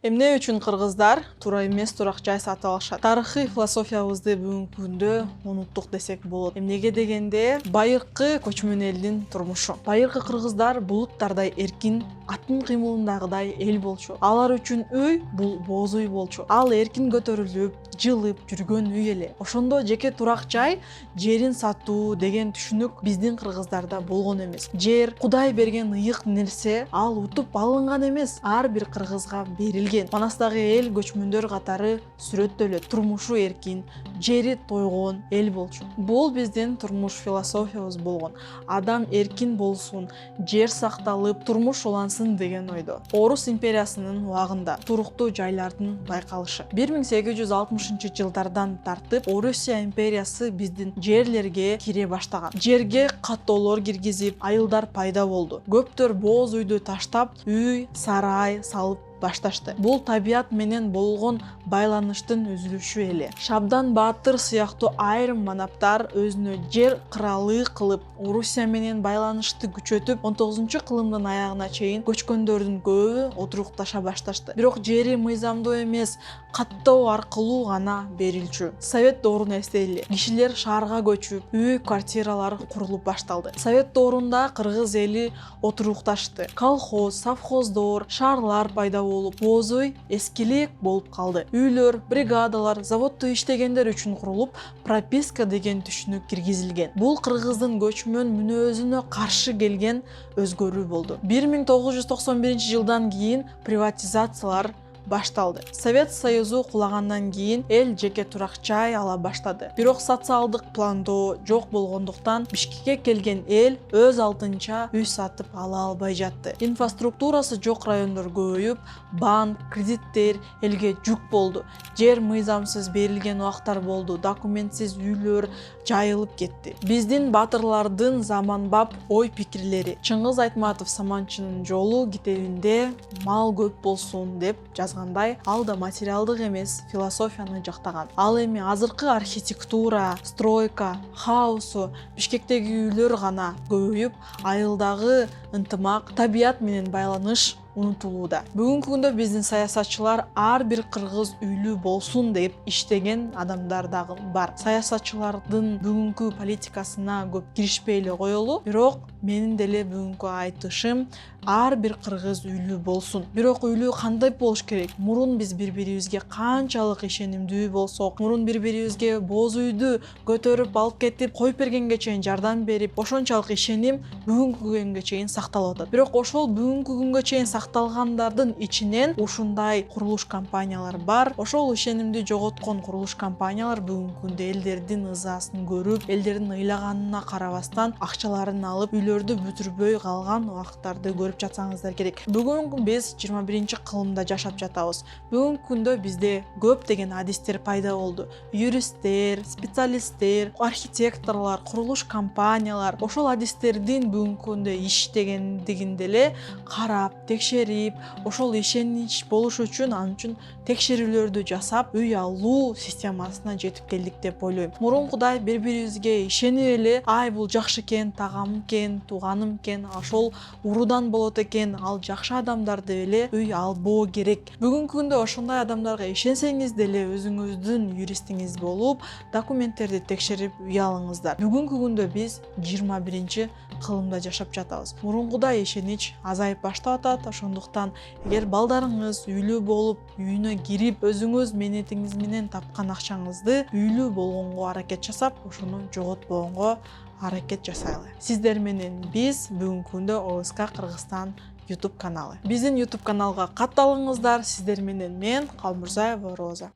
Эмне үчүн кыргыздар туура эмес турак жай сатып алышат? Тарыхый философиябызды бүгүнкү күндө унуттук десек болот. Эмнеге дегенде, байыркы көчмөн элдин турмушу. Байыркы кыргыздар булуттардай эркин, аттын кыймылындагыдай эл болчу. Алар үчүн үй бул боз үй болчу. Ал эркин көтөрүлүп, жылып жүргөн үй эле. Ошондо жеке турак жай, жерин сатуу деген түшүнүк биздин кыргыздарда болгон эмес. Жер Кудай берген ыйык нерсе, ал утуп алынган эмес, ар бир кыргызга берилген. Манастагы эл көчмөндөр катары сүрөттөлөт. Турмушу эркин, жери тойгон эл болчу. Бул биздин турмуш философиябыз болгон. Адам эркин болсун, жер сакталып, турмуш улансын деген ойдо. Орус империясынын убагында туруктуу жайлардын байкалышы. 1860 жылдардан тартып Орусия империясы биздин жерлерге кире баштаган. Жерге каттоолор киргизип, айылдар пайда болду. Көптөр боз үйдү таштап, үй, сарай салып башташты. Бул табият менен болгон байланыштын үзүлүшү эле. Шабдан Баатыр сыяктуу айрым манаптар өзүнө жер кралы кылып, Орусия менен байланышты күчөтүп, 19-кылымдын аягына чейин көчкөндөрдүн көбү отурукташа башташты. Бирок жери мыйзамдуу эмес, каттоо аркылуу гана берилчү. Совет доорун эстейли. Кишилер шаарга көчүп, үй квартиралар курулуп башталды. Совет доорунда кыргыз эли отурукташты. Колхоз, совхоздор, шаарлар пайда болуп, боз үй эскилик болуп калды. Үйлөр, бригадалар, заводдо иштегендер үчүн курулуп, прописка деген түшүнүк киргизилген. Бул кыргыздын көчмөн мүнөзүнө каршы келген өзгөрүү болду. 1991 жылдан кийин приватизациялар башталды. Совет Союзу кулагандан кийин эл жеке турак жай ала баштады. Бирок социалдык пландоо жок болгондуктан Бишкекке келген эл өз алдынча үй сатып ала албай жатты. Инфраструктурасы жок райондор көбөйүп, банк, кредиттер элге жүк болду. Жер мыйзамсыз берилген убактар болду. Документсиз үйлөр жайылып кетти. Биздин баатырлардын заманбап ой пикирлери. Чыңгыз Айтматов Саманчынын жолу китебинде мал көп болсун деп жазгандай, ал да материалдык эмес философияны жактаган. Ал эми азыркы архитектура, стройка, хаосу, Бишкектеги үйлөр гана көбөйүп, айылдагы ынтымак, табият менен байланыш унутулууда. Бүгүнкү күндө биздин саясатчылар ар бир кыргыз үйлүү болсун деп иштеген адамдар дагы бар. Саясатчылардын бүгүнкү политикасына көп киришпей эле коелу, бирок менин деле бүгүнкү айтышым ар бир кыргыз үйлүү болсун. Бирок үйлүү кандай болуш керек? Мурун биз бири-бирибизге канчалык ишенимдүү болсок, мурун бири-бирибизге боз үйдү көтөрүп алып кетип, коюп бергенге чейин жардам берип, ошончалык ишеним бүгүнкү күнгө чейин сакталып атат. Бирок ошол бүгүнкү күнгө чейин сакталгандардын ичинен ушундай курулуш компаниялар бар. Ошол ишенимди жоготкон курулуш компаниялар бүгүнкү күндө элдердин ызасын көрүп, элдердин ыйлаганына карабастан акчаларын алып, үйлөрдү бүтүрбөй калган убакыттарды көрүп жатсаңыздар керек. Бүгүн биз 21-кылымда жашап жатабыз. Бүгүнкү күндө бизде көптөгөн адистер пайда болду. Юристтер, специалисттер, архитекторлор, курулуш компаниялар ошол адистердин бүгүнкү күндө иштегендигинде эле карап, текшерип, ошол ишенич болуш үчүн ал үчүн текшерүүлөрдү жасап, үй алуу системасына жетип келдик деп ойлойм. Мурункудай бири-бирибизге ишенип эле, ай бул жакшы экен, тагам экен, тууганым экен, ошол уруудан болот экен, ал жакшы адамдар деп эле үй албоо керек. Бүгүнкү күндө ошондой адамдарга ишенсеңиз деле өзүңүздүн юристиңиз болуп, документтерди текшерип үй алыңыздар. Бүгүнкү күндө биз 21-кылымда жашап жатабыз. Мурункудай ишенич азайып баштап атат. Ошондуктан эгер балдарыңыз үйлүү болуп, үйүнө кирип, өзүңүз мээнетиңиз менен тапкан акчаңызды үйлүү болгонго аракет жасап, ошону жоготпогонго аракет жасайлы. Сиздер менен биз бүгүнкү күндө ОСК Кыргызстан YouTube каналы. Биздин YouTube каналга катталыңыздар. Сиздер менен мен, Калмурзаева Роза.